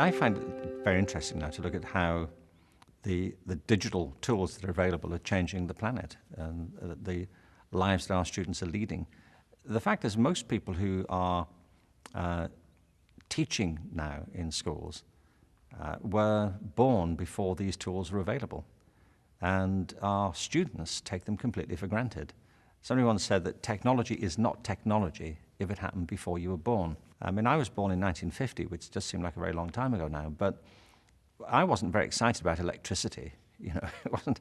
I find it very interesting now to look at how the digital tools that are available are changing the planet and the lives that our students are leading. The fact is, most people who are teaching now in schools were born before these tools were available, and our students take them completely for granted. Somebody once said that technology is not technology if it happened before you were born. I mean, I was born in 1950, which just seemed like a very long time ago now, but I wasn't very excited about electricity. You know, it wasn't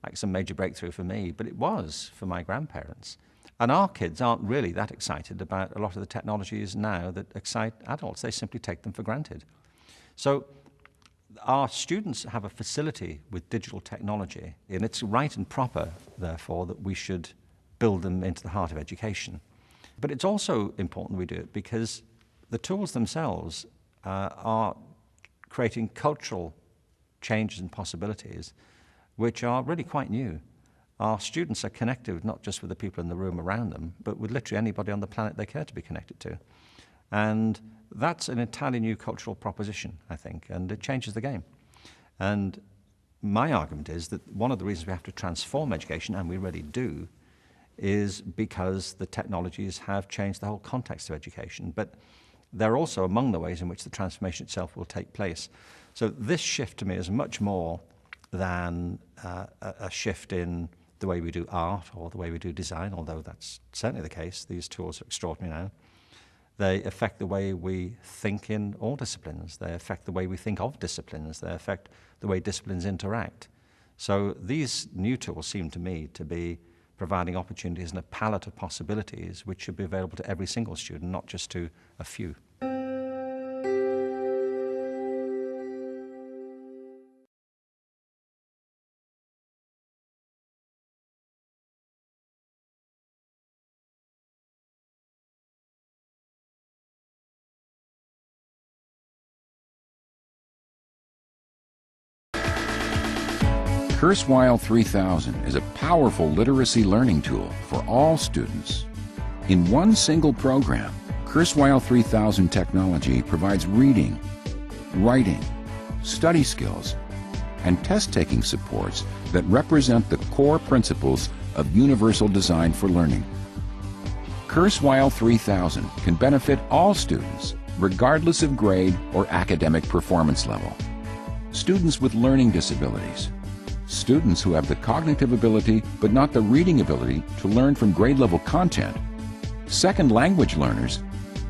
like some major breakthrough for me, but it was for my grandparents. And our kids aren't really that excited about a lot of the technologies now that excite adults. They simply take them for granted. So our students have a facility with digital technology, and it's right and proper, therefore, that we should build them into the heart of education. But it's also important we do it because the tools themselves are creating cultural changes and possibilities which are really quite new. Our students are connected not just with the people in the room around them, but with literally anybody on the planet they care to be connected to. And that's an entirely new cultural proposition, I think, and it changes the game. And my argument is that one of the reasons we have to transform education, and we really do, is because the technologies have changed the whole context of education. But they're also among the ways in which the transformation itself will take place. So this shift to me is much more than a shift in the way we do art or the way we do design, although that's certainly the case. These tools are extraordinary now. They affect the way we think in all disciplines. They affect the way we think of disciplines. They affect the way disciplines interact. So these new tools seem to me to be providing opportunities and a palette of possibilities which should be available to every single student, not just to a few. Kurzweil 3000 is a powerful literacy learning tool for all students. In one single program, Kurzweil 3000 technology provides reading, writing, study skills, and test-taking supports that represent the core principles of universal design for learning. Kurzweil 3000 can benefit all students, regardless of grade or academic performance level. Students with learning disabilities, students who have the cognitive ability but not the reading ability to learn from grade-level content, second language learners,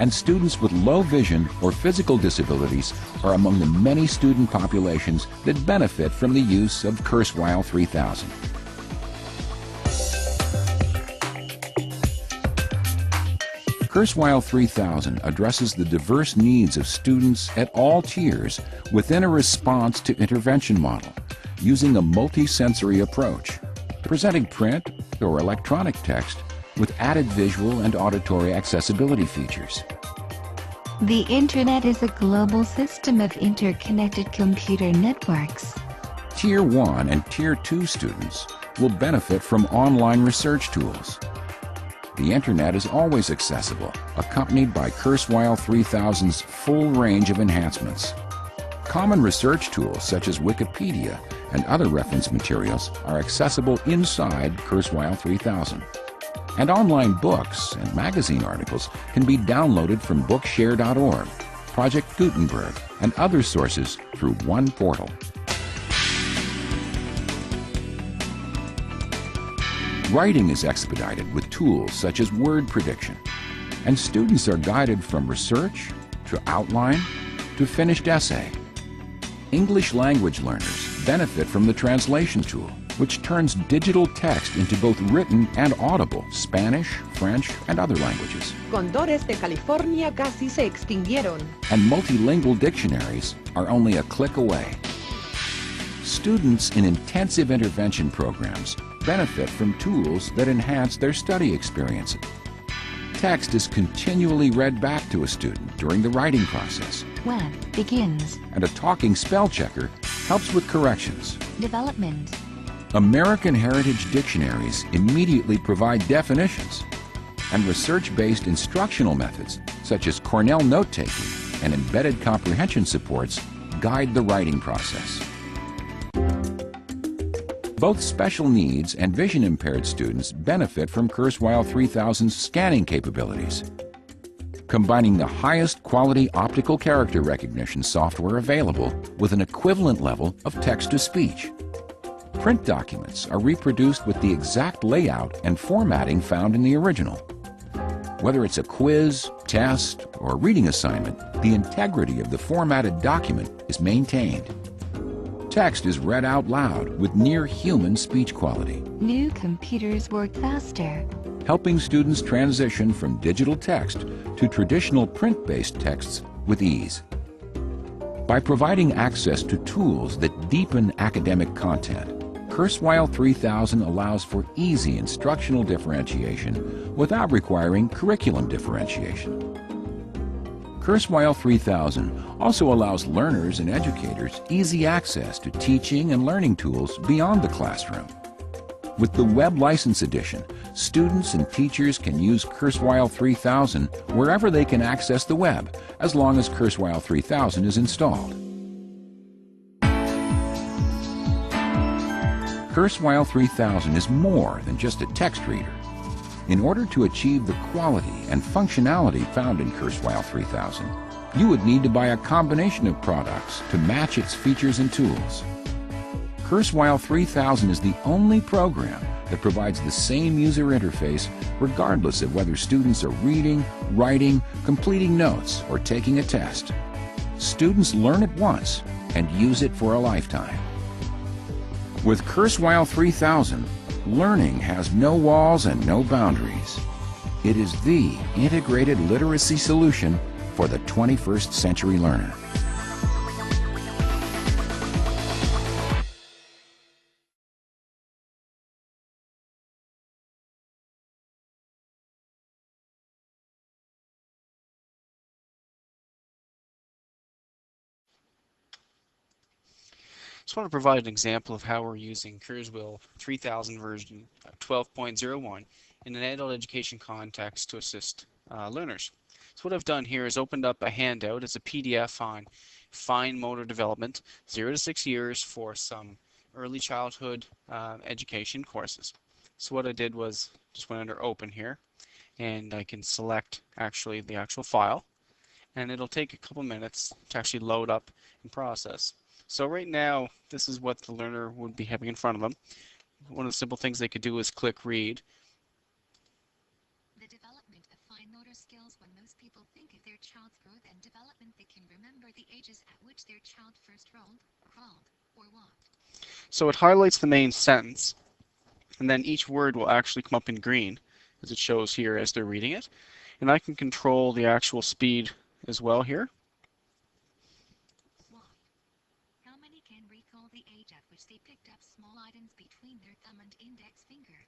and students with low vision or physical disabilities are among the many student populations that benefit from the use of Kurzweil 3000. Kurzweil 3000 addresses the diverse needs of students at all tiers within a response to intervention model, using a multi-sensory approach, presenting print or electronic text with added visual and auditory accessibility features. The Internet is a global system of interconnected computer networks. Tier 1 and Tier 2 students will benefit from online research tools. The Internet is always accessible, accompanied by Kurzweil 3000's full range of enhancements. Common research tools such as Wikipedia and other reference materials are accessible inside Kurzweil 3000. And online books and magazine articles can be downloaded from Bookshare.org, Project Gutenberg, and other sources through one portal. Writing is expedited with tools such as word prediction, and students are guided from research to outline to finished essay. English language learners benefit from the translation tool, which turns digital text into both written and audible Spanish, French, and other languages. Condores de California casi se extinguieron. And multilingual dictionaries are only a click away. Students in intensive intervention programs benefit from tools that enhance their study experiences. Text is continually read back to a student during the writing process. Web begins. And a talking spell checker helps with corrections. Development. American Heritage dictionaries immediately provide definitions, and research-based instructional methods, such as Cornell note-taking, and embedded comprehension supports guide the writing process. Both special needs and vision impaired students benefit from Kurzweil 3000's scanning capabilities, combining the highest quality optical character recognition software available with an equivalent level of text-to-speech. Print documents are reproduced with the exact layout and formatting found in the original. Whether it's a quiz, test, or reading assignment, the integrity of the formatted document is maintained. Text is read out loud with near-human speech quality. New computers work faster, Helping students transition from digital text to traditional print-based texts with ease. By providing access to tools that deepen academic content, Kurzweil 3000 allows for easy instructional differentiation without requiring curriculum differentiation. Kurzweil 3000 also allows learners and educators easy access to teaching and learning tools beyond the classroom. With the Web License Edition, students and teachers can use Kurzweil 3000 wherever they can access the web, as long as Kurzweil 3000 is installed. Kurzweil 3000 is more than just a text reader. In order to achieve the quality and functionality found in Kurzweil 3000, you would need to buy a combination of products to match its features and tools. Kurzweil 3000 is the only program that provides the same user interface regardless of whether students are reading, writing, completing notes, or taking a test. Students learn it once and use it for a lifetime. With Kurzweil 3000, learning has no walls and no boundaries. It is the integrated literacy solution for the 21st century learner. Just want to provide an example of how we're using Kurzweil 3000 version 12.01 in an adult education context to assist learners. So what I've done here is opened up a handout. It's a PDF on fine motor development, 0 to 6 years, for some early childhood education courses. So what I did was just went under open here, and I can select the actual file, and it'll take a couple minutes to actually load up and process. So right now, this is what the learner would be having in front of them. One of the simple things they could do is click read. The development of fine motor skills. When most people think of their child's growth and development, they can remember the ages at which their child first rolled, crawled, or walked. So it highlights the main sentence, and then each word will actually come up in green, as it shows here as they're reading it. And I can control the actual speed as well here. They picked up small items between their thumb and index finger.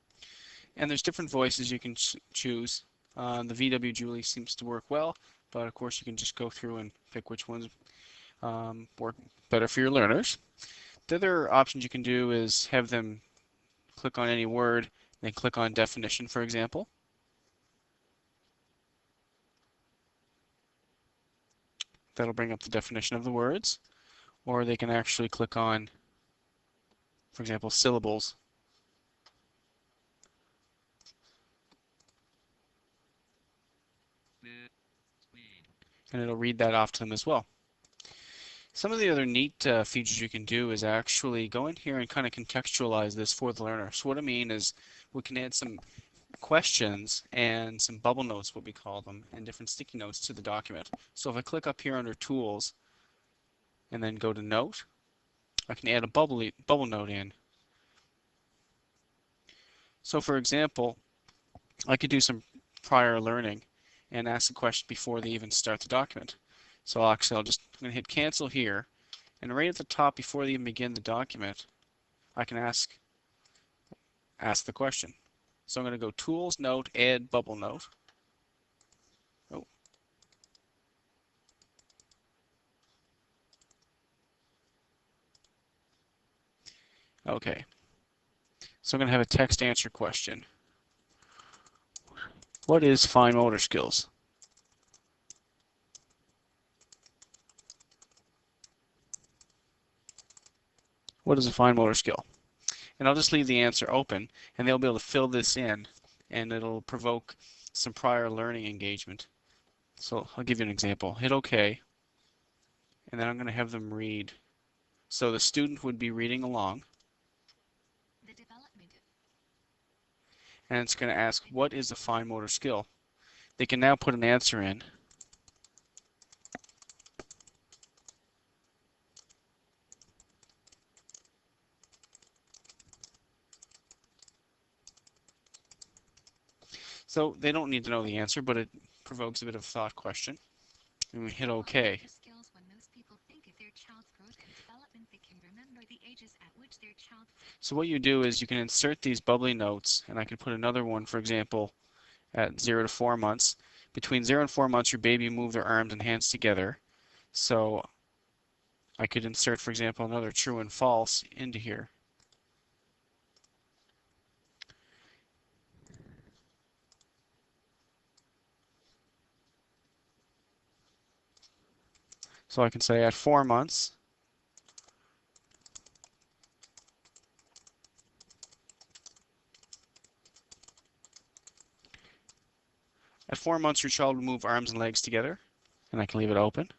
And there's different voices you can choose. The VW Julie seems to work well, but of course you can just go through and pick which ones work better for your learners. The other options you can do is have them click on any word, then click on definition, for example. That'll bring up the definition of the words. Or they can actually click on, for example, syllables. And it'll read that off to them as well. Some of the other neat features you can do is actually go in here and kind of contextualize this for the learner. So what I mean is we can add some questions and some bubble notes, what we call them, and different sticky notes to the document. So if I click up here under Tools and then go to Note, I can add a bubble note in. So for example, I could do some prior learning and ask a question before they even start the document. So I'm going to hit cancel here, and right at the top before they even begin the document, I can ask the question. So I'm going to go Tools, Note, Add Bubble Note. Oh. Okay. So I'm going to have a text answer question. What is fine motor skills? What is a fine motor skill? And I'll just leave the answer open, and they'll be able to fill this in, and it'll provoke some prior learning engagement. So I'll give you an example. Hit OK, and then I'm going to have them read. So the student would be reading along, The development of and it's going to ask, what is a fine motor skill? They can now put an answer in. So they don't need to know the answer, but it provokes a bit of a thought question. And we hit OK. skills when most people think of their child's growth and development, they can remember the ages at which their child. So what you do is you can insert these bubbly notes, and I can put another one, for example, at 0 to 4 months. Between 0 and 4 months, your baby move their arms and hands together. So I could insert, for example, another true and false into here. So I can say at 4 months, your child will move arms and legs together, and I can leave it open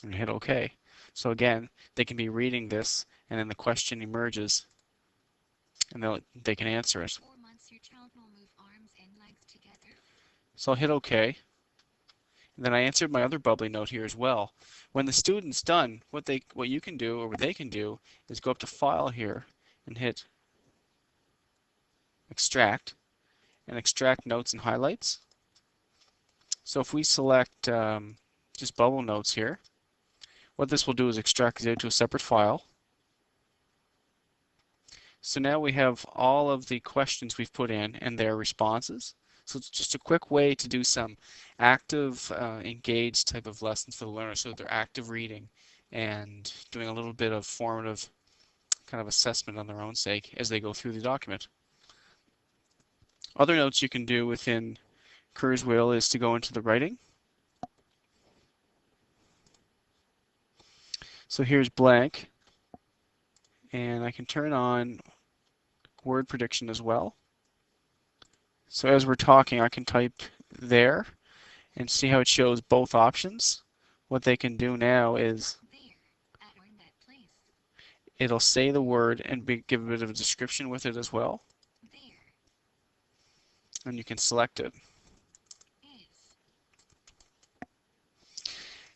and hit OK. So again, they can be reading this, and then the question emerges, and they can answer it. 4 months, your child will move arms and legs together. So I'll hit OK. And then I answered my other bubbly note here as well. When the student's done, what you can do, or what they can do, is go up to File here and hit Extract, and extract notes and highlights. So if we select just bubble notes here, what this will do is extract it to a separate file. So now we have all of the questions we've put in and their responses. So it's just a quick way to do some active, engaged type of lessons for the learner, so they're active reading and doing a little bit of formative kind of assessment on their own sake as they go through the document. Other notes you can do within Kurzweil is to go into the writing. So here's blank, and I can turn on word prediction as well. So as we're talking, I can type there and see how it shows both options. What they can do now is it'll say the word and give a bit of a description with it as well. And you can select it.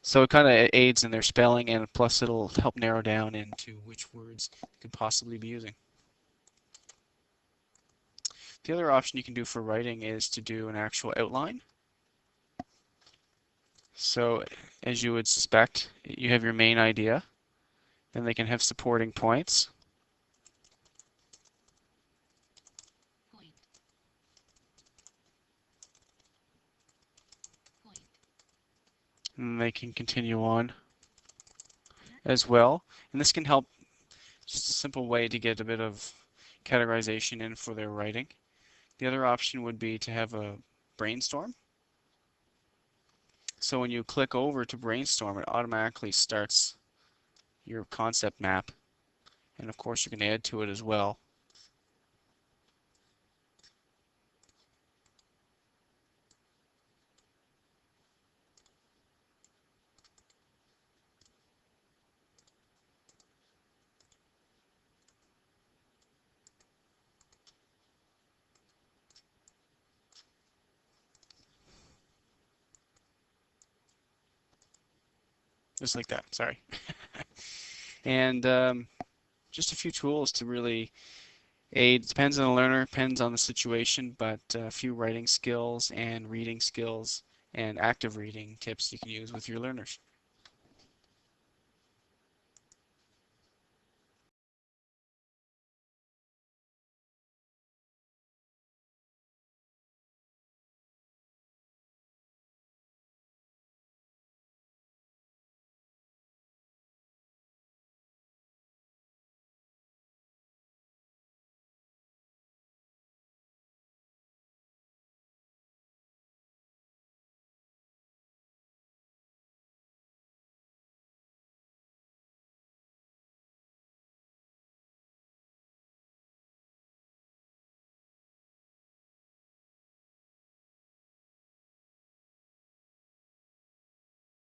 So it kind of aids in their spelling, and plus it'll help narrow down into which words you could possibly be using. The other option you can do for writing is to do an actual outline. So as you would suspect, you have your main idea, then they can have supporting points. And they can continue on as well. And this can help, just a simple way to get a bit of categorization in for their writing. The other option would be to have a brainstorm. So when you click over to brainstorm, it automatically starts your concept map. And of course you can add to it as well. Just like that, sorry. And just a few tools to really aid. Depends on the learner, depends on the situation, but a few writing skills and reading skills and active reading tips you can use with your learners.